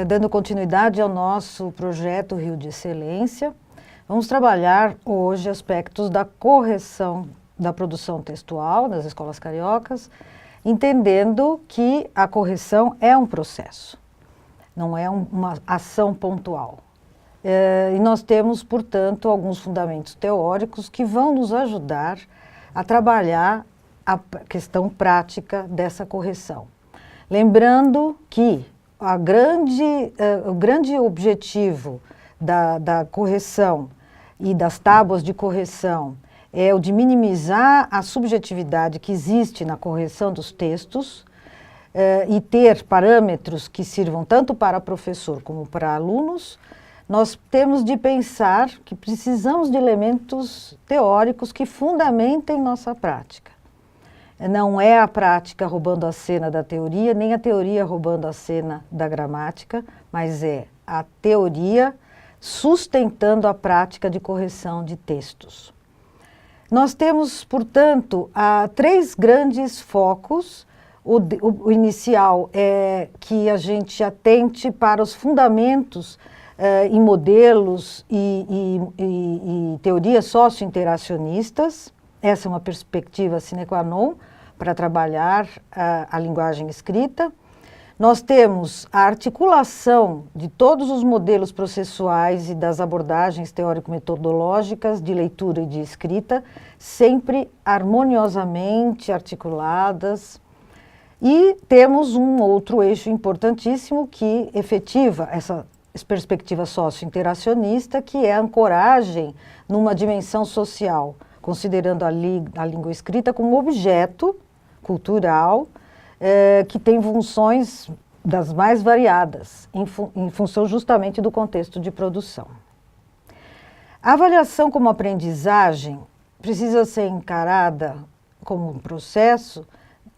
dando continuidade ao nosso projeto Rio de Excelência, vamos trabalhar hoje aspectos da correção da produção textual nas escolas cariocas, entendendo que a correção é um processo, não é uma ação pontual. E nós temos, portanto, alguns fundamentos teóricos que vão nos ajudar a trabalhar a questão prática dessa correção. Lembrando que o grande objetivo da correção e das tábuas de correção é o de minimizar a subjetividade que existe na correção dos textos e ter parâmetros que sirvam tanto para professor como para alunos. Nós temos de pensar que precisamos de elementos teóricos que fundamentem nossa prática. Não é a prática roubando a cena da teoria, nem a teoria roubando a cena da gramática, mas é a teoria sustentando a prática de correção de textos. Nós temos, portanto, três grandes focos. O inicial é que a gente atente para os fundamentos em modelos e teorias socio-interacionistas. Essa é uma perspectiva sine qua non para trabalhar a linguagem escrita. Nós temos a articulação de todos os modelos processuais e das abordagens teórico-metodológicas de leitura e de escrita, sempre harmoniosamente articuladas. E temos um outro eixo importantíssimo que efetiva essa perspectiva socio-interacionista, que é a ancoragem numa dimensão social, considerando a língua escrita como objeto cultural que tem funções das mais variadas, em função justamente do contexto de produção. A avaliação como aprendizagem precisa ser encarada como um processo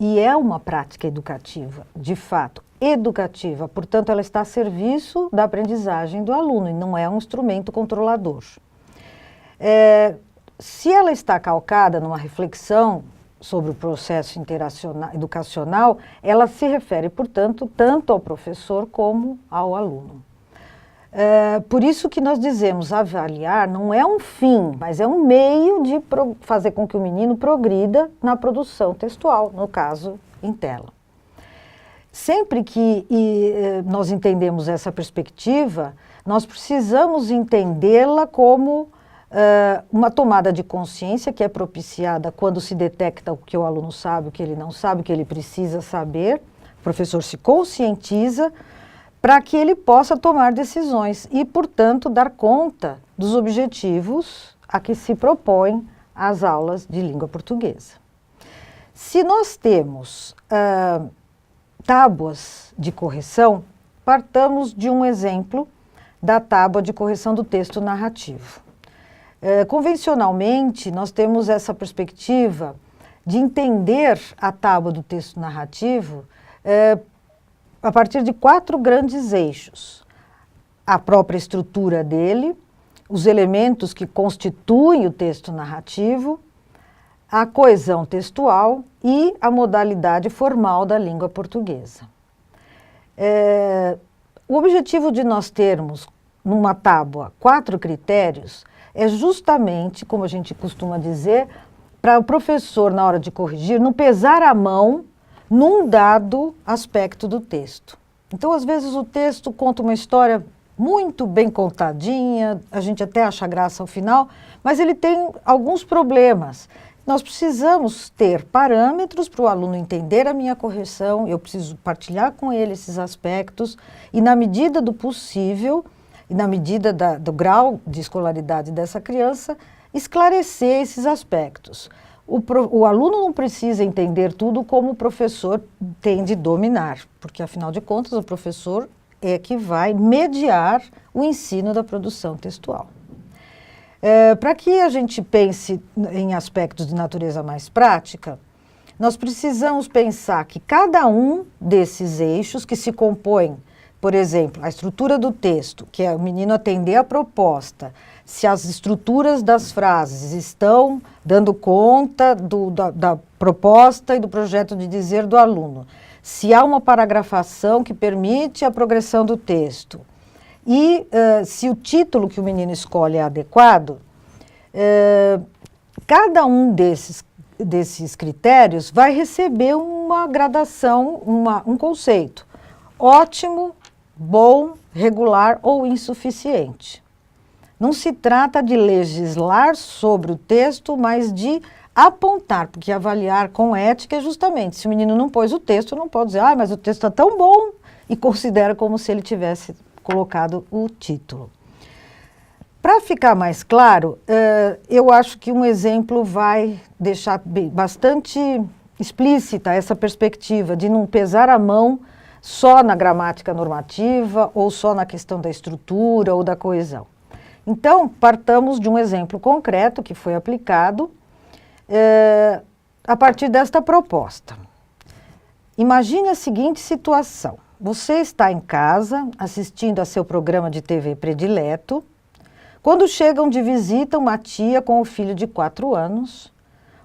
e é uma prática educativa, de fato, educativa, portanto ela está a serviço da aprendizagem do aluno e não é um instrumento controlador. Se ela está calcada numa reflexão sobre o processo educacional, ela se refere, portanto, tanto ao professor como ao aluno. Por isso que nós dizemos avaliar não é um fim, mas é um meio de fazer com que o menino progrida na produção textual, no caso, em tela. Sempre que nós entendemos essa perspectiva, nós precisamos entendê-la como uma tomada de consciência que é propiciada quando se detecta o que o aluno sabe, o que ele não sabe, o que ele precisa saber. O professor se conscientiza para que ele possa tomar decisões e, portanto, dar conta dos objetivos a que se propõem as aulas de língua portuguesa. Se nós temos tábuas de correção, partamos de um exemplo da tábua de correção do texto narrativo. Convencionalmente, nós temos essa perspectiva de entender a tábua do texto narrativo a partir de 4 grandes eixos. A própria estrutura dele, os elementos que constituem o texto narrativo, a coesão textual e a modalidade formal da língua portuguesa. O objetivo de nós termos numa tábua 4 critérios é justamente, como a gente costuma dizer, para o professor, na hora de corrigir, não pesar a mão num dado aspecto do texto. Então, às vezes, o texto conta uma história muito bem contadinha, a gente até acha graça ao final, mas ele tem alguns problemas. Nós precisamos ter parâmetros para o aluno entender a minha correção, eu preciso partilhar com ele esses aspectos e, na medida do possível, e na medida do grau de escolaridade dessa criança, esclarecer esses aspectos. O aluno não precisa entender tudo como o professor tem de dominar, porque, afinal de contas, o professor é que vai mediar o ensino da produção textual. Para que a gente pense em aspectos de natureza mais prática, nós precisamos pensar que cada um desses eixos que se compõem, por exemplo, a estrutura do texto, que é o menino atender a proposta, se as estruturas das frases estão dando conta da proposta e do projeto de dizer do aluno, se há uma paragrafação que permite a progressão do texto e se o título que o menino escolhe é adequado, cada um desses critérios vai receber uma gradação, um conceito: ótimo, bom, regular ou insuficiente. Não se trata de legislar sobre o texto, mas de apontar, porque avaliar com ética é justamente, se o menino não pôs o texto, não pode dizer, mas o texto está tão bom, e considera como se ele tivesse colocado o título. Para ficar mais claro, eu acho que um exemplo vai deixar bastante explícita essa perspectiva de não pesar a mão só na gramática normativa ou só na questão da estrutura ou da coesão. Então, partamos de um exemplo concreto que foi aplicado a partir desta proposta. Imagine a seguinte situação: você está em casa assistindo a seu programa de TV predileto, quando chegam de visita uma tia com o filho de 4 anos,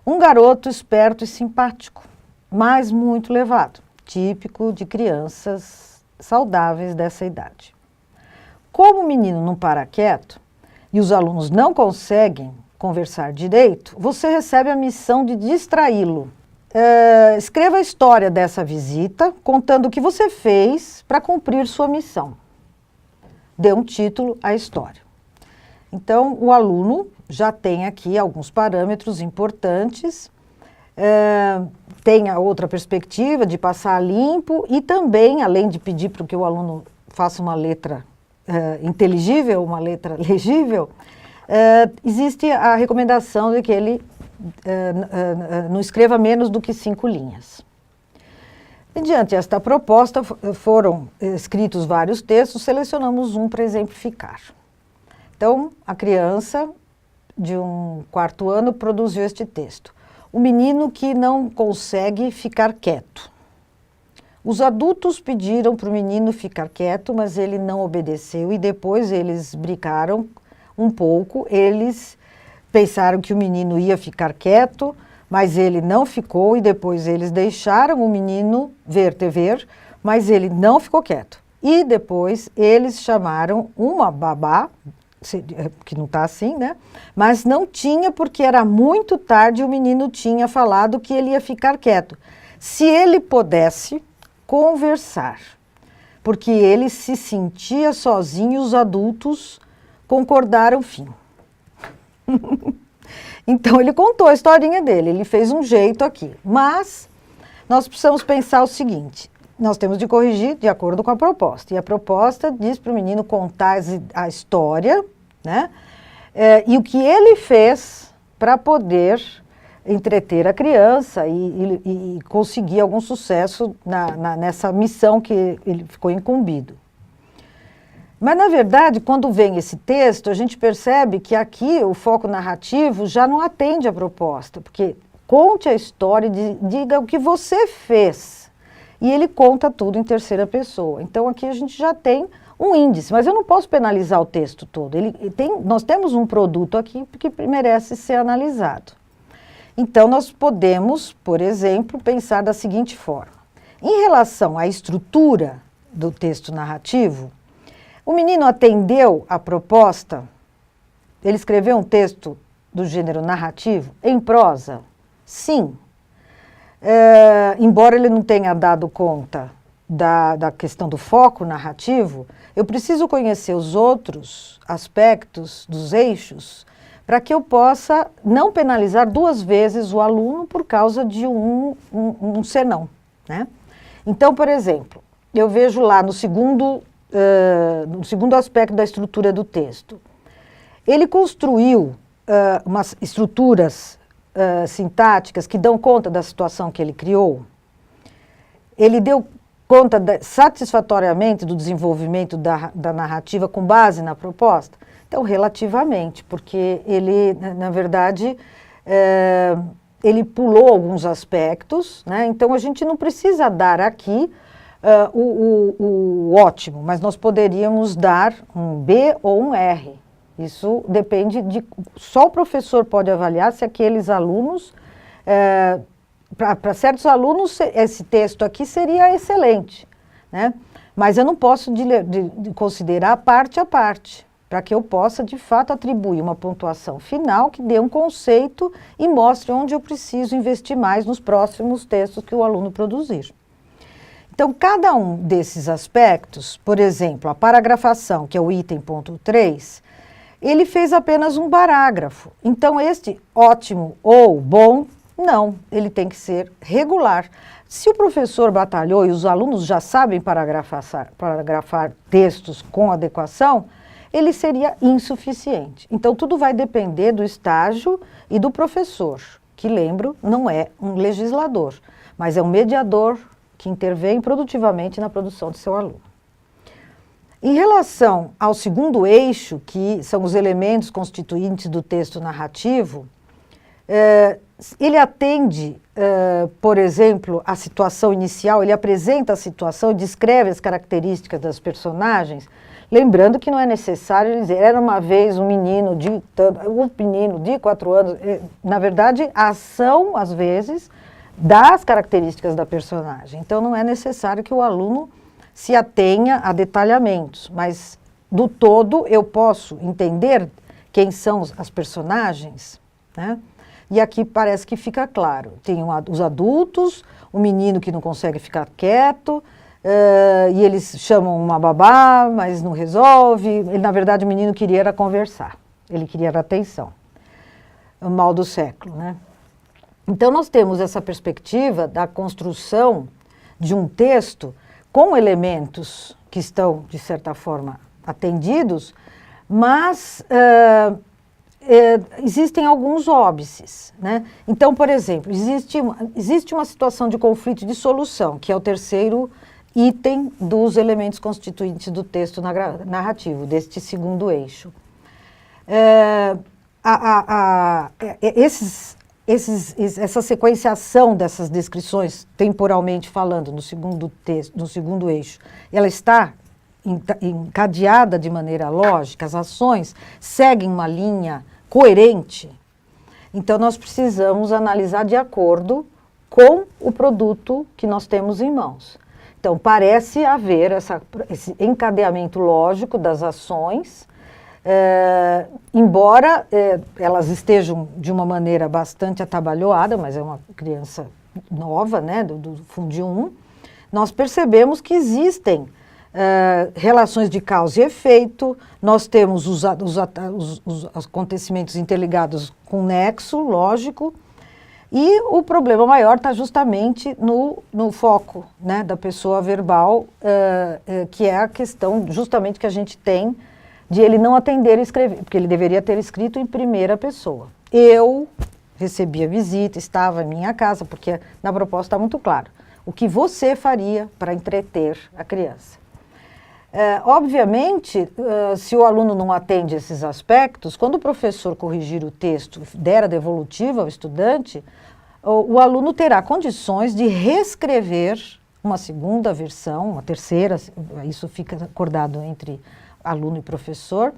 um garoto esperto e simpático, mas muito levado, típico de crianças saudáveis dessa idade. Como o menino não para quieto e os alunos não conseguem conversar direito, você recebe a missão de distraí-lo. Escreva a história dessa visita, contando o que você fez para cumprir sua missão. Dê um título à história. Então, o aluno já tem aqui alguns parâmetros importantes, tem a outra perspectiva de passar limpo e também, além de pedir para que o aluno faça uma letra inteligível, uma letra legível, existe a recomendação de que ele não escreva menos do que 5 linhas. Mediante esta proposta, foram escritos vários textos, selecionamos um para exemplificar. Então, a criança de um 4º ano produziu este texto: o menino que não consegue ficar quieto. Os adultos pediram para o menino ficar quieto, mas ele não obedeceu e depois eles brincaram um pouco. Eles pensaram que o menino ia ficar quieto, mas ele não ficou e depois eles deixaram o menino ver TV, mas ele não ficou quieto. E depois eles chamaram uma babá, que não está assim, né? Mas não tinha, porque era muito tarde e o menino tinha falado que ele ia ficar quieto. Se ele pudesse conversar, porque ele se sentia sozinho, os adultos concordaram, fim. Então ele contou a historinha dele, ele fez um jeito aqui. Mas nós precisamos pensar o seguinte: nós temos de corrigir de acordo com a proposta. E a proposta diz para o menino contar a história, né? E o que ele fez para poder entreter a criança e conseguir algum sucesso nessa missão que ele ficou incumbido. Mas, na verdade, quando vem esse texto, a gente percebe que aqui o foco narrativo já não atende à proposta, porque conte a história, diga o que você fez. E ele conta tudo em 3ª pessoa. Então, aqui a gente já tem um índice, mas eu não posso penalizar o texto todo. Nós temos um produto aqui que merece ser analisado. Então, nós podemos, por exemplo, pensar da seguinte forma: em relação à estrutura do texto narrativo, o menino atendeu à proposta? Ele escreveu um texto do gênero narrativo em prosa? Sim. Embora ele não tenha dado conta da questão do foco narrativo, eu preciso conhecer os outros aspectos dos eixos para que eu possa não penalizar 2 vezes o aluno por causa de um senão, né? Então, por exemplo, eu vejo lá no segundo aspecto da estrutura do texto. Ele construiu umas estruturas sintáticas que dão conta da situação que ele criou. Ele deu conta satisfatoriamente do desenvolvimento da narrativa com base na proposta? Então, relativamente, porque ele, na verdade, ele pulou alguns aspectos, né? Então a gente não precisa dar aqui o ótimo, mas nós poderíamos dar um B ou um R. Isso depende de... Só o professor pode avaliar se aqueles alunos para certos alunos, esse texto aqui seria excelente, né? Mas eu não posso de considerar parte a parte, para que eu possa, de fato, atribuir uma pontuação final que dê um conceito e mostre onde eu preciso investir mais nos próximos textos que o aluno produzir. Então, cada um desses aspectos, por exemplo, a paragrafação, que é o item ponto 3, ele fez apenas um parágrafo. Então, este ótimo ou bom, não, ele tem que ser regular. Se o professor batalhou e os alunos já sabem paragrafar textos com adequação, ele seria insuficiente. Então, tudo vai depender do estágio e do professor, que, lembro, não é um legislador, mas é um mediador que intervém produtivamente na produção de seu aluno. Em relação ao segundo eixo, que são os elementos constituintes do texto narrativo, ele atende, por exemplo, a situação inicial, ele apresenta a situação e descreve as características das personagens, lembrando que não é necessário dizer, era uma vez um menino de 4 anos, na verdade, a ação, às vezes, das características da personagem. Então, não é necessário que o aluno se atenha a detalhamentos, mas, do todo, eu posso entender quem são as personagens, né? E aqui parece que fica claro. Tem os adultos, o menino que não consegue ficar quieto, e eles chamam uma babá, mas não resolve. Ele, na verdade, o menino queria era conversar, ele queria era atenção. O mal do século, né? Então, nós temos essa perspectiva da construção de um texto com elementos que estão, de certa forma, atendidos, mas existem alguns óbices, né? Então, por exemplo, existe uma situação de conflito de solução, que é o terceiro item dos elementos constituintes do texto narrativo, deste segundo eixo. Essa sequenciação dessas descrições, temporalmente falando, no segundo eixo, ela está encadeada de maneira lógica, as ações seguem uma linha coerente. Então, nós precisamos analisar de acordo com o produto que nós temos em mãos. Então, parece haver esse encadeamento lógico das ações, embora elas estejam de uma maneira bastante atabalhoada, mas é uma criança nova, né, do Fundio 1, nós percebemos que existem relações de causa e efeito, nós temos os acontecimentos interligados com nexo lógico, e o problema maior está justamente no foco, né, da pessoa verbal, que é a questão justamente que a gente tem de ele não atender e escrever, porque ele deveria ter escrito em primeira pessoa. Eu recebi a visita, estava em minha casa, porque na proposta está muito claro. O que você faria para entreter a criança? Obviamente, se o aluno não atende esses aspectos, quando o professor corrigir o texto, der a devolutiva ao estudante, o aluno terá condições de reescrever uma segunda versão, uma terceira, isso fica acordado entre aluno e professor,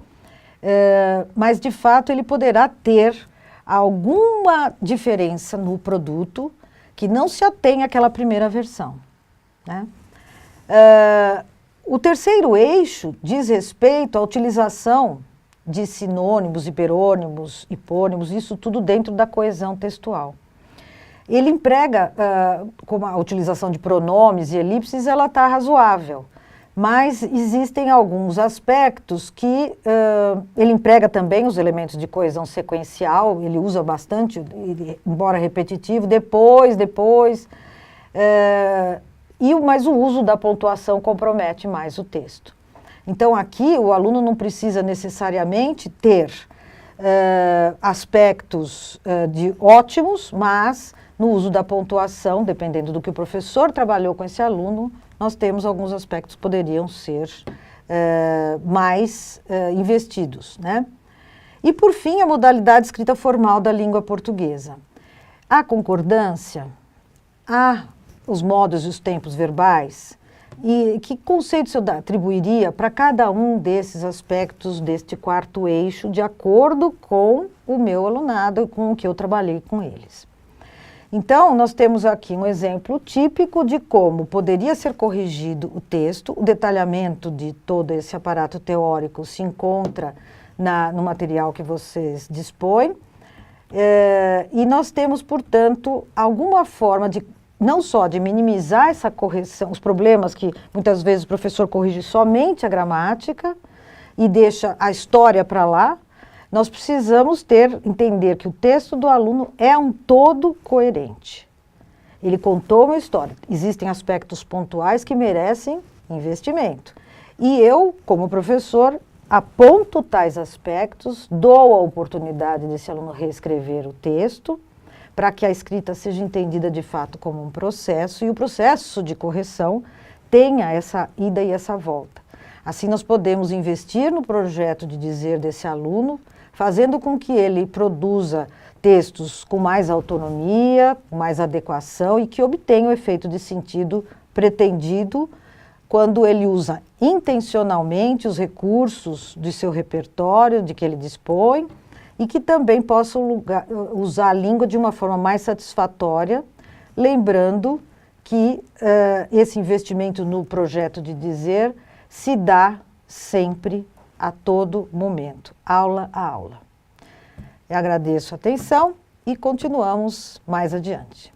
mas de fato ele poderá ter alguma diferença no produto que não se atém àquela primeira versão, né? O terceiro eixo diz respeito à utilização de sinônimos, hiperônimos, hipônimos, isso tudo dentro da coesão textual. Ele emprega, como a utilização de pronomes e elipses, ela está razoável, mas existem alguns aspectos que ele emprega também os elementos de coesão sequencial, ele usa bastante, embora repetitivo, depois, mas o uso da pontuação compromete mais o texto. Então, aqui, o aluno não precisa necessariamente ter aspectos de ótimos, mas no uso da pontuação, dependendo do que o professor trabalhou com esse aluno, nós temos alguns aspectos que poderiam ser mais investidos, né? E, por fim, a modalidade escrita formal da língua portuguesa. A concordância, os modos e os tempos verbais, e que conceitos eu atribuiria para cada um desses aspectos deste quarto eixo, de acordo com o meu alunado e com o que eu trabalhei com eles. Então, nós temos aqui um exemplo típico de como poderia ser corrigido o texto. O detalhamento de todo esse aparato teórico se encontra no material que vocês dispõem. E nós temos, portanto, alguma forma de, não só de minimizar essa correção, os problemas que muitas vezes o professor corrige somente a gramática e deixa a história para lá. Nós precisamos entender que o texto do aluno é um todo coerente. Ele contou uma história. Existem aspectos pontuais que merecem investimento. E eu, como professor, aponto tais aspectos, dou a oportunidade desse aluno reescrever o texto, para que a escrita seja entendida de fato como um processo, e o processo de correção tenha essa ida e essa volta. Assim nós podemos investir no projeto de dizer desse aluno, fazendo com que ele produza textos com mais autonomia, com mais adequação e que obtenham o efeito de sentido pretendido quando ele usa intencionalmente os recursos de seu repertório, de que ele dispõe, e que também possa usar a língua de uma forma mais satisfatória, lembrando que esse investimento no projeto de dizer se dá sempre, a todo momento, aula a aula. Eu agradeço a atenção e continuamos mais adiante.